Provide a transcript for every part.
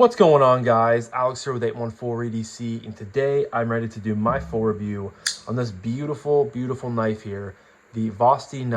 What's going on, guys? Alex here with 814 EDC, and today I'm ready to do my full review on this beautiful, beautiful knife here, the Vosteed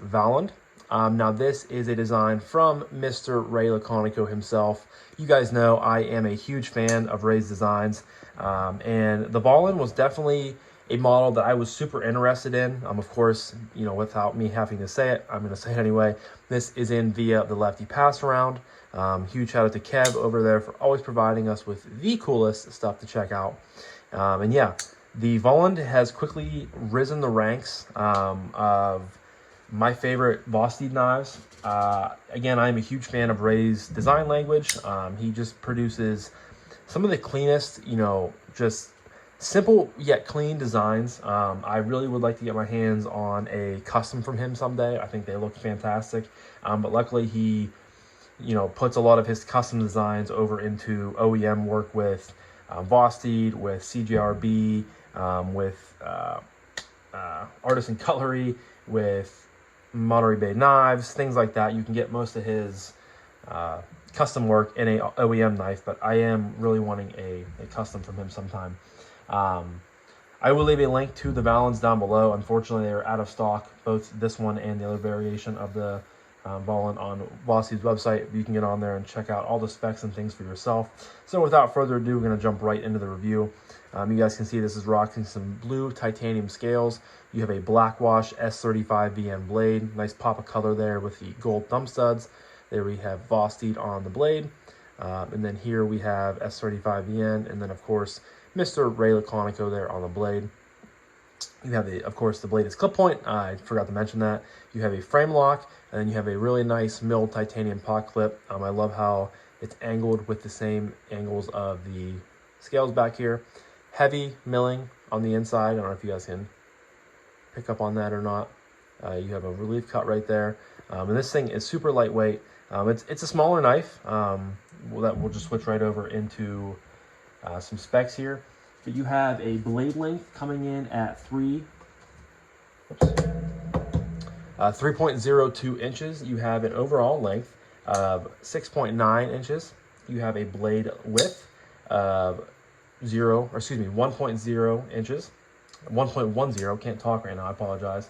Vallhund. Now this is a design from Mr. Ray Laconico himself. You guys know I am a huge fan of Ray's designs, and the Vallhund was definitely a model that I was super interested in. Of course, you know, without me having to say it, I'm going to say it anyway. This is in via the Lefty passaround. Huge shout out to Kev over there for always providing us with the coolest stuff to check out. And yeah, the Vallhund has quickly risen the ranks of my favorite Vosteed knives. Again, I'm a huge fan of Ray's design language. He just produces some of the cleanest, you know, just simple yet clean designs. I really would like to get my hands on a custom from him someday. I think they look fantastic. But luckily he, you know, puts a lot of his custom designs over into OEM work with Vosteed, with CJRB, with Artisan Cutlery, with Monterey Bay Knives, things like that. You can get most of his custom work in a OEM knife, but I am really wanting a custom from him sometime. I will leave a link to the Vallhunds down below. Unfortunately, they're out of stock, both this one and the other variation of the Vallhund on Vosteed's website. You can get on there and check out all the specs and things for yourself. So without further ado, we're going to jump right into the review. You guys can see this is rocking some blue titanium scales. You have a black wash S35 VN blade. Nice pop of color there with the gold thumb studs. There we have Vosteed on the blade. And then here we have S35 VN. And then, of course, Mr. Ray Laconico there on the blade. You have, of course, the blade is clip point. I forgot to mention that. You have a frame lock, and then you have a really nice milled titanium pot clip. I love how it's angled with the same angles of the scales back here. Heavy milling on the inside. I don't know if you guys can pick up on that or not. You have a relief cut right there. And this thing is super lightweight. It's a smaller knife. We'll just switch right over into some specs here. But you have a blade length coming in at 3.02 inches. You have an overall length of 6.9 inches. You have a blade width of 1.0 inches. 1.10, can't talk right now, I apologize.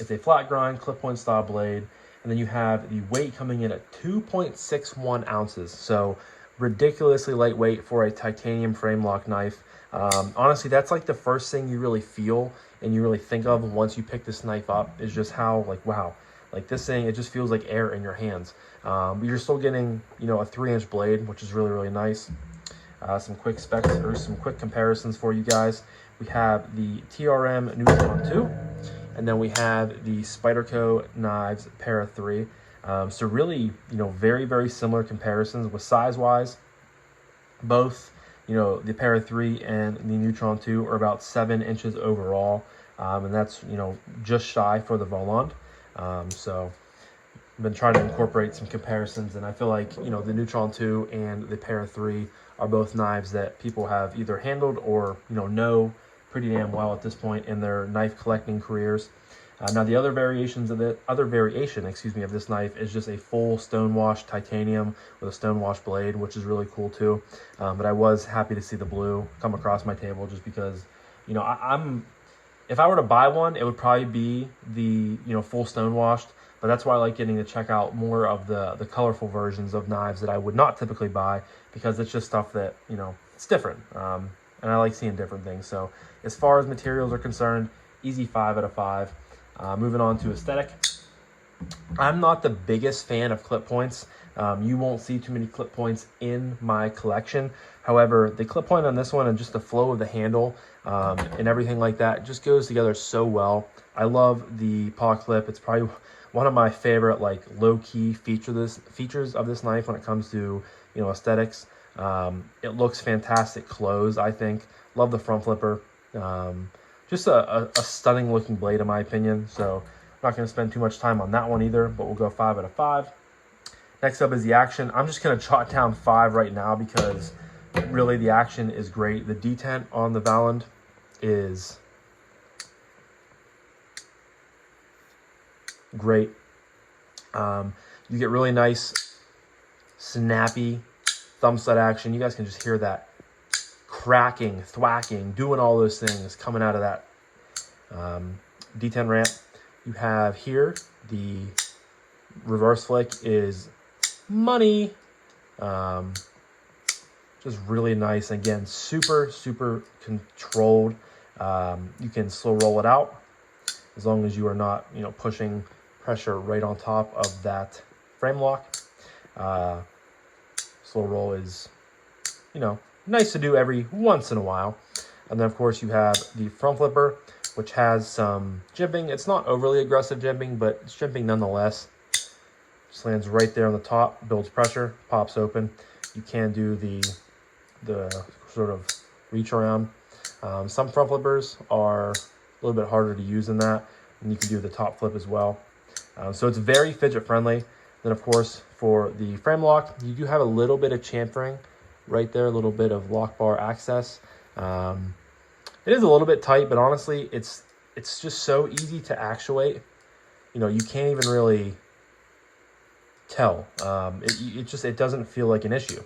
It's a flat grind, clip point style blade. And then you have the weight coming in at 2.61 ounces. So ridiculously lightweight for a titanium frame lock knife. Honestly, that's like the first thing you really feel and you really think of once you pick this knife up, is just how, like, wow, like this thing, it just feels like air in your hands. But you're still getting, you know, a 3-inch blade, which is really, really nice. Some quick specs or some quick comparisons for you guys. We have the TRM Neutron 2, and then we have the Spyderco Knives Para 3. So really, you know, very, very similar comparisons with size-wise. Both, you know, the Para 3 and the Neutron 2 are about 7 inches overall. And that's, you know, just shy for the Vallhund. So I've been trying to incorporate some comparisons, and I feel like, you know, the Neutron 2 and the Para 3 are both knives that people have either handled or, you know pretty damn well at this point in their knife collecting careers. Now the other variation of this knife is just a full stonewash titanium with a stonewash blade, which is really cool too. But I was happy to see the blue come across my table just because, you know, if I were to buy one, it would probably be the, you know, full stonewashed. But that's why I like getting to check out more of the colorful versions of knives that I would not typically buy, because it's just stuff that, you know, it's different. And I like seeing different things. So as far as materials are concerned, easy 5 out of 5. Moving on to aesthetic. I'm not the biggest fan of clip points. You won't see too many clip points in my collection. However, the clip point on this one and just the flow of the handle and everything like that just goes together so well. I love the paw clip. It's probably one of my favorite, like, low-key features of this knife when it comes to, you know, aesthetics. It looks fantastic closed, I think. Love the front flipper. Just a stunning looking blade in my opinion. So I'm not going to spend too much time on that one either, but we'll go 5 out of 5. Next up is the action. I'm just going to jot down 5 right now because really the action is great. The detent on the Vallhund is great. You get really nice, snappy thumb stud action. You guys can just hear that cracking, thwacking, doing all those things coming out of that D10 ramp. You have here the reverse flick is money. Just really nice. Again, super controlled. You can slow roll it out as long as you are not, you know, pushing pressure right on top of that frame lock. Slow roll is, you know, nice to do every once in a while. And then of course you have the front flipper, which has some jimping. It's not overly aggressive jimping, but it's jimping nonetheless. Just lands right there on the top, builds pressure, pops open. You can do the sort of reach around. Some front flippers are a little bit harder to use than that, and you can do the top flip as well. So it's very fidget friendly. Then of course for the frame lock, you do have a little bit of chamfering right there, a little bit of lock bar access. It is a little bit tight, but honestly, it's just so easy to actuate. You know, you can't even really tell. It doesn't feel like an issue.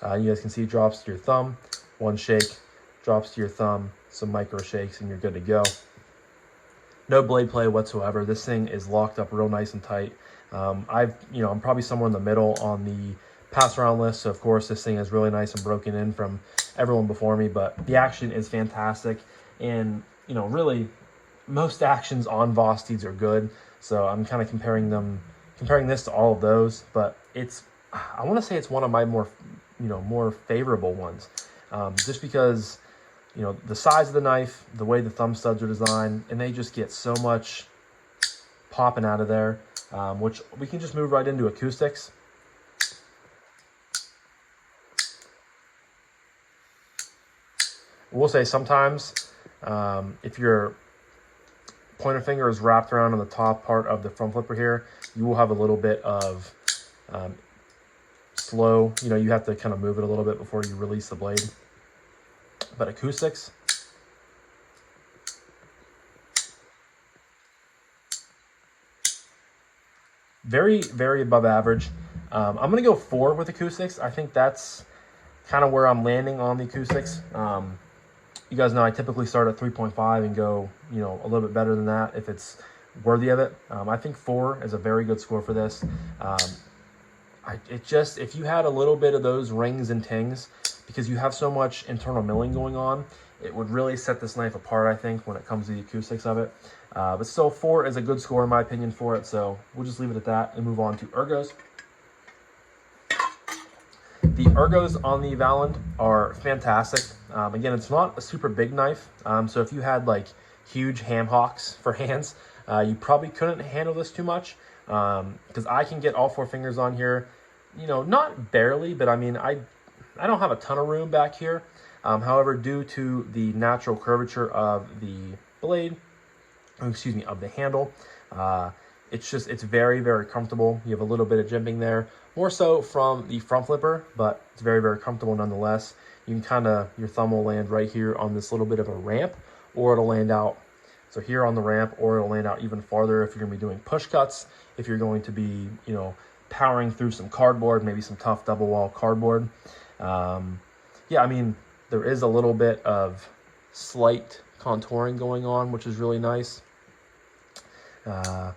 You guys can see it drops to your thumb, one shake, drops to your thumb, some micro shakes, and you're good to go. No blade play whatsoever. This thing is locked up real nice and tight. I'm probably somewhere in the middle on the pass around list, so of course this thing is really nice and broken in from everyone before me, but the action is fantastic. And you know, really most actions on Vosteeds are good, so I'm kind of comparing this to all of those, but I want to say it's one of my more favorable ones, just because, you know, the size of the knife, the way the thumb studs are designed, and they just get so much popping out of there, which we can just move right into acoustics. We'll say sometimes if your pointer finger is wrapped around on the top part of the front flipper here, you will have a little bit of slow, you know, you have to kind of move it a little bit before you release the blade. But acoustics, very above average. I'm gonna go 4 with acoustics. I think that's kind of where I'm landing on the acoustics. You guys know I typically start at 3.5 and go, you know, a little bit better than that if it's worthy of it. I think 4 is a very good score for this. If you had a little bit of those rings and tings, because you have so much internal milling going on, it would really set this knife apart, I think, when it comes to the acoustics of it. But still, 4 is a good score in my opinion for it, so we'll just leave it at that and move on to ergos. The ergos on the Vallhund are fantastic. Again, it's not a super big knife, so if you had like huge ham hocks for hands, you probably couldn't handle this too much, because I can get all 4 fingers on here, you know, not barely, but I mean, I don't have a ton of room back here. However, due to the natural curvature of the blade, excuse me, of the handle, it's very comfortable. You have a little bit of jimping there, more so from the front flipper, but it's very comfortable nonetheless. You can your thumb will land right here on this little bit of a ramp, or it'll land out, so here on the ramp, or it'll land out even farther if you're gonna be doing push cuts, if you're going to be, you know, powering through some cardboard, maybe some tough double wall cardboard. Yeah, I mean, there is a little bit of slight contouring going on, which is really nice. Yeah,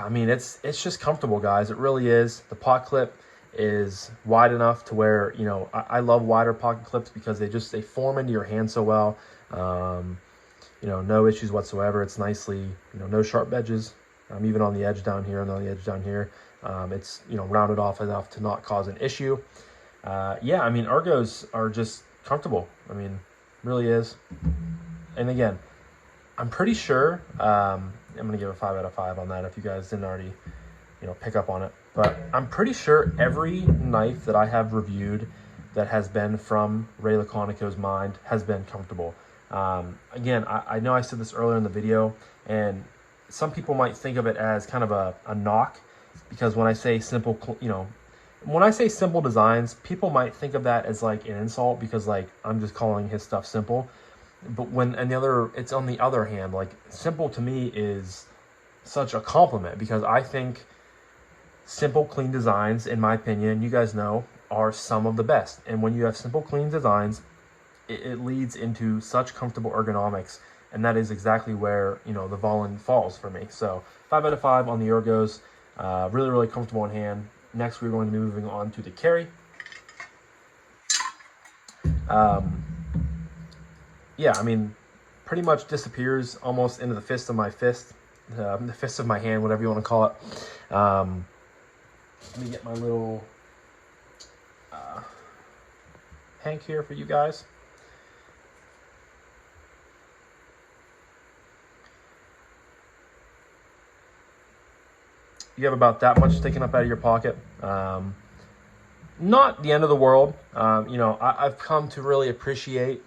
I mean, it's just comfortable, guys. It really is. The pot clip is wide enough to where, you know, I love wider pocket clips because they form into your hand so well. You know, no issues whatsoever. It's nicely, you know, no sharp edges. Even on the edge down here and on the edge down here, it's, you know, rounded off enough to not cause an issue. Yeah, I mean, ergos are just comfortable. I mean, really is. And again, I'm pretty sure, I'm going to give a 5 out of 5 on that if you guys didn't already, you know, pick up on it. But I'm pretty sure every knife that I have reviewed that has been from Ray Laconico's mind has been comfortable. Again, I know I said this earlier in the video, and some people might think of it as kind of a knock, because when I say simple, you know, when I say simple designs, people might think of that as like an insult, because like I'm just calling his stuff simple. But when it's on the other hand, like simple to me is such a compliment, because I think simple, clean designs, in my opinion, you guys know, are some of the best. And when you have simple, clean designs, it leads into such comfortable ergonomics, and that is exactly where, you know, the Vallhund falls for me. So 5 out of 5 on the ergos. Really, really comfortable in hand. Next, we're going to be moving on to the carry. Yeah, I mean, pretty much disappears almost into the fist of my fist, the fist of my hand, whatever you want to call it. Let me get my little hank here for you guys. You have about that much sticking up out of your pocket. Not the end of the world. You know, I've come to really appreciate,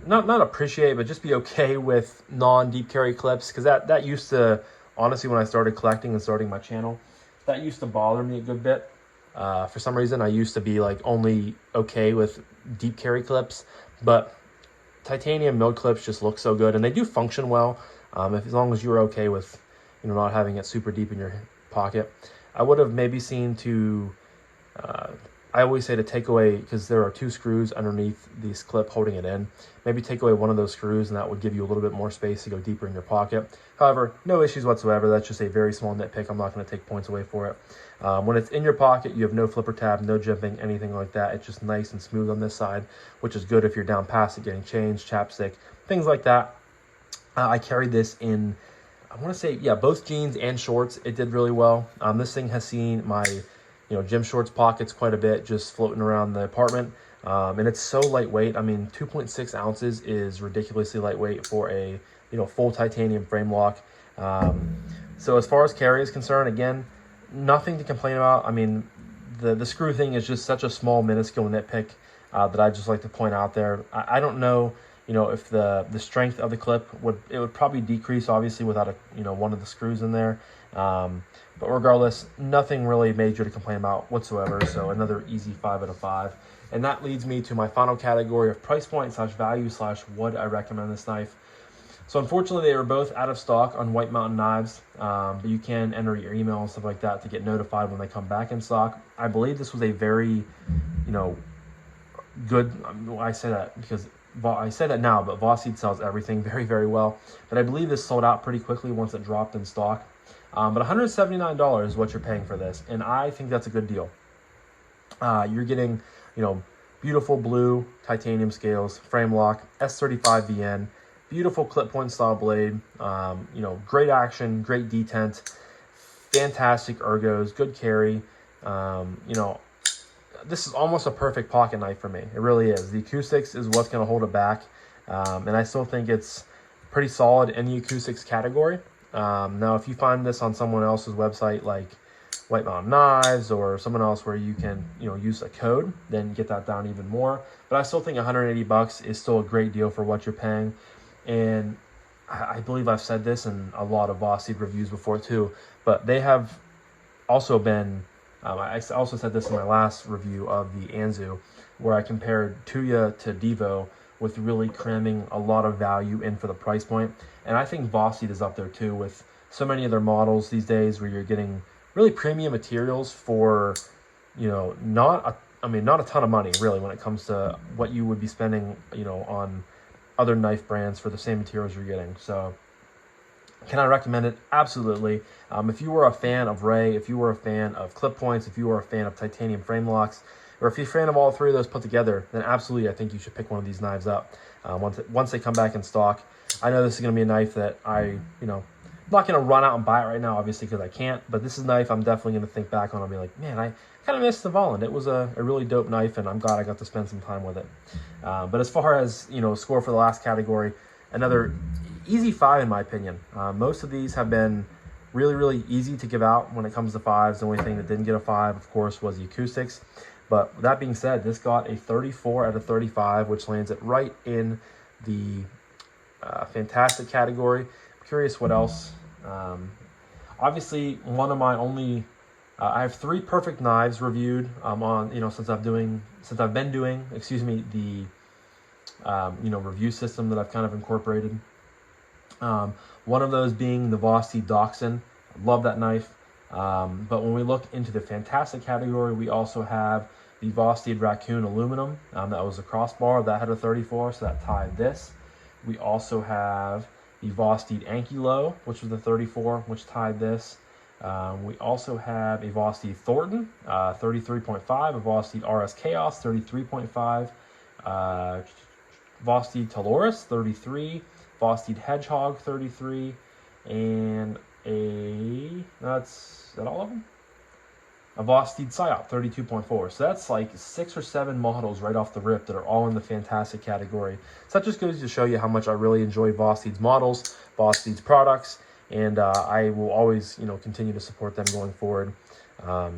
not appreciate, but just be okay with non-deep carry clips, because that used to, honestly, when I started collecting and starting my channel, that used to bother me a good bit. For some reason, I used to be like only okay with deep carry clips, but titanium milled clips just look so good, and they do function well. As long as you're okay with, you know, not having it super deep in your pocket. I would have maybe seen to, I always say to take away, because there are 2 screws underneath this clip holding it in, maybe take away one of those screws, and that would give you a little bit more space to go deeper in your pocket. However, no issues whatsoever. That's just a very small nitpick. I'm not going to take points away for it. When it's in your pocket, you have no flipper tab, no jimping, anything like that. It's just nice and smooth on this side, which is good if you're down past it, getting changed, chapstick, things like that. I carried this in, I want to say, yeah, both jeans and shorts. It did really well. This thing has seen my, you know, gym shorts pockets quite a bit, just floating around the apartment. And it's so lightweight. I mean, 2.6 ounces is ridiculously lightweight for a, you know, full titanium frame lock. So as far as carry is concerned, again, nothing to complain about. I mean, the screw thing is just such a small, minuscule nitpick that I just like to point out there. I don't know, you know, if the strength of the clip would probably decrease, obviously, without a, you know, one of the screws in there. But regardless, nothing really major to complain about whatsoever. So another easy 5 out of 5. And that leads me to my final category of price point / value / would I recommend this knife. So unfortunately, they were both out of stock on White Mountain knives, but you can enter your email and stuff like that to get notified when they come back in stock. I believe this was a very, you know, good, I say that because I say that now, but Vosteed sells everything very, very well. But I believe this sold out pretty quickly once it dropped in stock. But $179 is what you're paying for this, and I think that's a good deal. You're getting, you know, beautiful blue titanium scales, frame lock, S35 VN, beautiful clip point style blade, you know, great action, great detent, fantastic ergos, good carry. You know, this is almost a perfect pocket knife for me. It really is. The Acoustics is what's going to hold it back, and I still think it's pretty solid in the Acoustics category. Now, if you find this on someone else's website, like White Mountain Knives or someone else where you can, you know, use a code, then get that down even more. But I still think 180 bucks is still a great deal for what you're paying. And I believe I've said this in a lot of Vosteed reviews before too, but they have also been, I also said this in my last review of the Anzu, where I compared Tuya to Devo with really cramming a lot of value in for the price point. And I think Vosteed is up there too, with so many of their models these days where you're getting really premium materials for, you know, not a ton of money really when it comes to what you would be spending, you know, on other knife brands for the same materials you're getting. So can I recommend it? Absolutely. If you were a fan of Ray, if you were a fan of clip points, if you were a fan of titanium frame locks, or if you're a fan of all 3 of those put together, then absolutely I think you should pick one of these knives up once they come back in stock. I know this is going to be a knife that I'm not going to run out and buy it right now, obviously, because I can't, but this is a knife I'm definitely going to think back on and be like, man, I kind of missed the Vallhund. It was a really dope knife, and I'm glad I got to spend some time with it. But as far as, you know, score for the last category, another easy 5 in my opinion. Most of these have been really, really easy to give out when it comes to 5s. The only thing that didn't get a 5, of course, was the Acoustics. But with that being said, this got a 34 out of 35, which lands it right in the fantastic category. I'm curious what else. Obviously, one of my only, I have 3 perfect knives reviewed on, you know, since I've been doing, excuse me, the you know, review system that I've kind of incorporated. One of those being the Vosteed Dachshund. I love that knife. But when we look into the fantastic category, we also have the Vosteed Raccoon aluminum. That was a crossbar that had a 34, so that tied this. We also have the Vosteed Ankylo, which was the 34, which tied this. We also have a Vosteed Thornton, 33.5, a Vosteed RS Chaos, 33.5, Vosteed Taloris, 33, Vosteed Hedgehog, 33, and is that all of them? A Vosteed Psyop, 32.4. So that's like 6 or 7 models right off the rip that are all in the fantastic category. So that just goes to show you how much I really enjoy Vosteed's models, Vosteed's products, and I will always, continue to support them going forward. But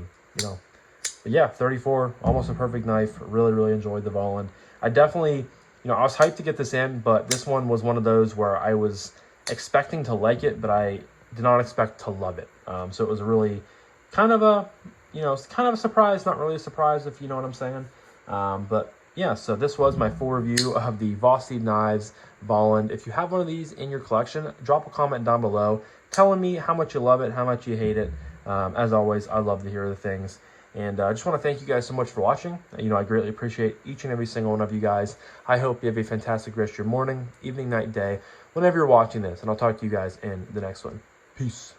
yeah, 34, almost a perfect knife. Really, really enjoyed the Vallhund. I definitely, I was hyped to get this in, but this one was one of those where I was expecting to like it, but I did not expect to love it. So it was really kind of a, it's kind of a surprise, not really a surprise, if you know what I'm saying. But yeah, so this was my full review of the Vosteed Knives Vallhund. If you have one of these in your collection, drop a comment down below telling me how much you love it, how much you hate it. As always, I love to hear the things. And I just want to thank you guys so much for watching. I greatly appreciate each and every single one of you guys. I hope you have a fantastic rest of your morning, evening, night, day, whenever you're watching this. And I'll talk to you guys in the next one. Peace.